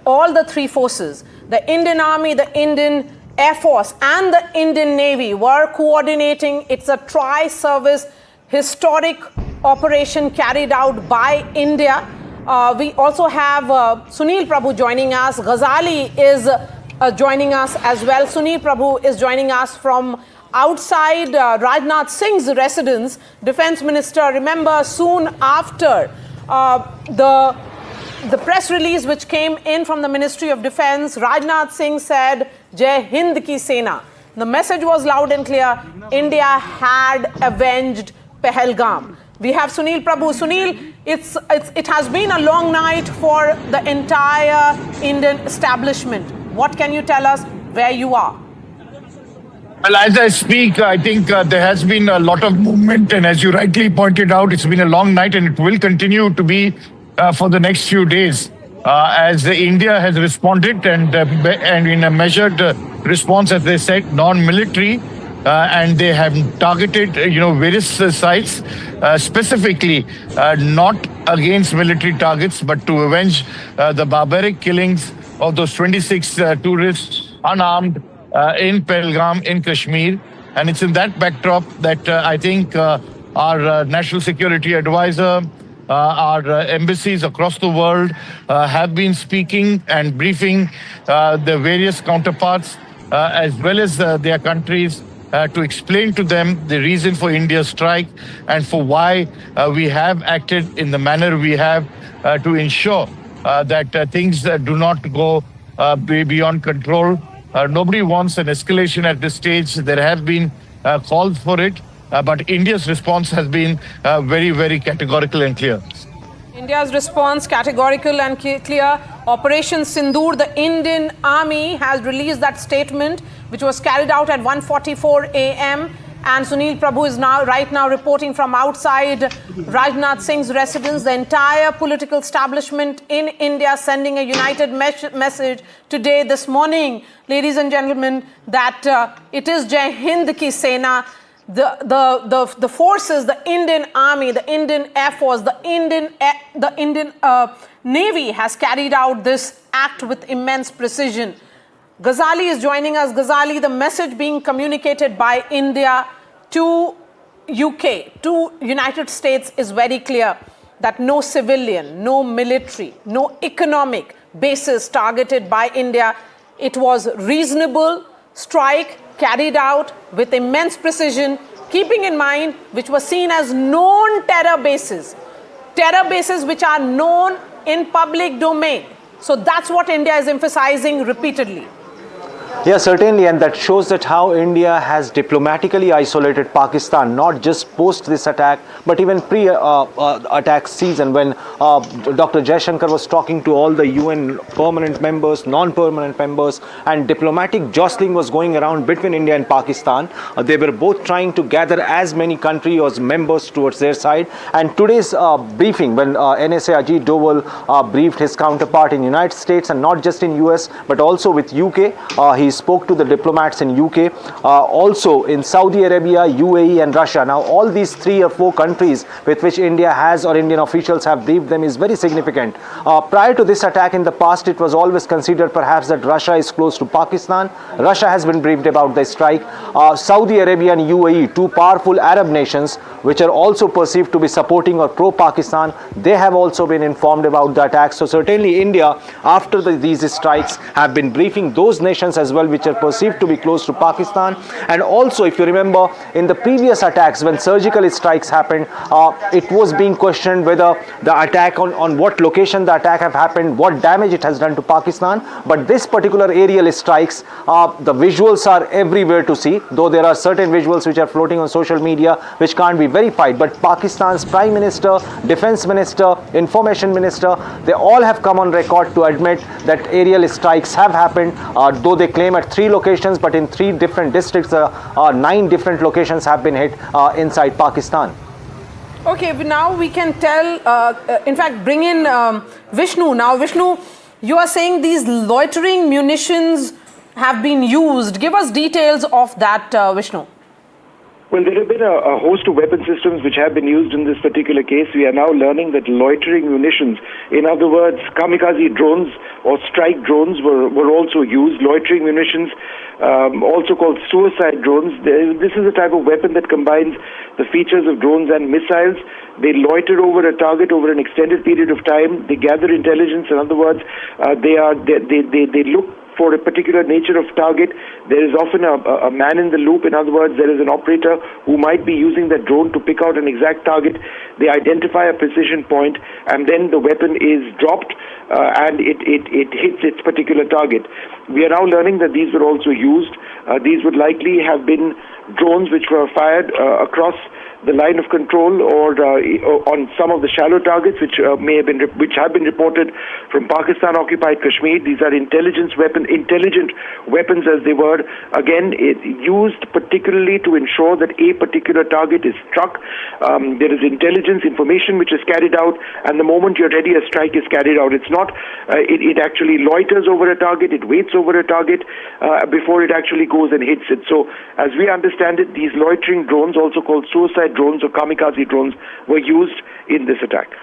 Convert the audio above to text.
all the three forces, the Indian Army, the Indian Air Force and the Indian Navy were coordinating. It's a tri-service historic operation carried out by India. We also have Sunil Prabhu joining us. Ghazali is joining us as well. Sunil Prabhu is joining us from outside Rajnath Singh's residence. Defense Minister, remember, soon after the press release which came in from the Ministry of Defense, Rajnath Singh said, Jai Hind Ki Sena. The message was loud and clear. India had avenged Pahalgam. We have Sunil Prabhu. Sunil, it has been a long night for the entire Indian establishment. What can you tell us where you are? Well, as I speak, I think there has been a lot of movement, and as you rightly pointed out, it's been a long night and it will continue to be for the next few days. As India has responded and in a measured response, as they said, non-military, and they have targeted, various sites, specifically not against military targets, but to avenge the barbaric killings of those 26 tourists unarmed in Pahalgam in Kashmir. And it's in that backdrop that I think our national security advisor, our embassies across the world have been speaking and briefing the various counterparts as well as their countries to explain to them the reason for India's strike and for why we have acted in the manner we have to ensure that things do not go beyond control. Nobody wants an escalation at this stage. There have been calls for it, but India's response has been very, very categorical and clear. India's response categorical and clear. Operation Sindoor, the Indian Army has released that statement, which was carried out at 1:44 a.m. And Sunil Prabhu is right now reporting from outside Rajnath Singh's residence. The entire political establishment in India sending a united message today, this morning, ladies and gentlemen, that it is Jai Hind Ki Sena. The forces, the Indian Army, the Indian Air Force, the Indian Navy has carried out this act with immense precision. Ghazali is joining us. Ghazali, the message being communicated by India to UK, to United States is very clear, that no civilian, no military, no economic basis targeted by India. It was reasonable strike carried out with immense precision, keeping in mind which was seen as known terror bases which are known in public domain. So that's what India is emphasizing repeatedly. Yeah, certainly, and that shows that how India has diplomatically isolated Pakistan, not just post this attack, but even pre-attack season, when Dr. Jaishankar was talking to all the UN permanent members, non-permanent members, and diplomatic jostling was going around between India and Pakistan. They were both trying to gather as many countries as members towards their side. And today's briefing, when NSA Ajit Doval briefed his counterpart in United States, and not just in US, but also with UK, he spoke to the diplomats in UK, also in Saudi Arabia, UAE and Russia. Now all these 3 or 4 countries with which India has, or Indian officials have briefed them, is very significant. Prior to this attack in the past, it was always considered perhaps that Russia is close to Pakistan. Russia has been briefed about the strike. Saudi Arabia and UAE, 2 powerful Arab nations which are also perceived to be supporting or pro-Pakistan, they have also been informed about the attack. So certainly India, after these strikes, have been briefing those nations as well which are perceived to be close to Pakistan. And also, if you remember, in the previous attacks, when surgical strikes happened, it was being questioned whether the attack on what location the attack have happened, what damage it has done to Pakistan. But this particular aerial strikes, the visuals are everywhere to see, though there are certain visuals which are floating on social media which can't be verified. But Pakistan's Prime Minister, Defense Minister, Information Minister, they all have come on record to admit that aerial strikes have happened, though they claim at 3 locations, but in 3 different districts, 9 different locations have been hit inside Pakistan. Okay, but now we can tell, in fact, bring in Vishnu. Now, Vishnu, you are saying these loitering munitions have been used. Give us details of that, Vishnu. Well, there have been a host of weapon systems which have been used in this particular case. We are now learning that loitering munitions, in other words, kamikaze drones or strike drones were also used. Loitering munitions, also called suicide drones. This is a type of weapon that combines the features of drones and missiles. They loiter over a target over an extended period of time. They gather intelligence. In other words, they look for a particular nature of target. There is often a man in the loop. In other words, there is an operator who might be using that drone to pick out an exact target. They identify a precision point, and then the weapon is dropped and it hits its particular target. We are now learning that these were also used. These would likely have been drones which were fired across the line of control or on some of the shallow targets which have been reported from Pakistan-occupied Kashmir. These are intelligent weapons as they were. Again, used particularly to ensure that a particular target is struck. There is intelligence information which is carried out, and the moment you're ready, a strike is carried out. It's not. It actually loiters over a target. It waits over a target before it actually goes and hits it. So, as we understand it, these loitering drones, also called suicide drones or kamikaze drones, were used in this attack.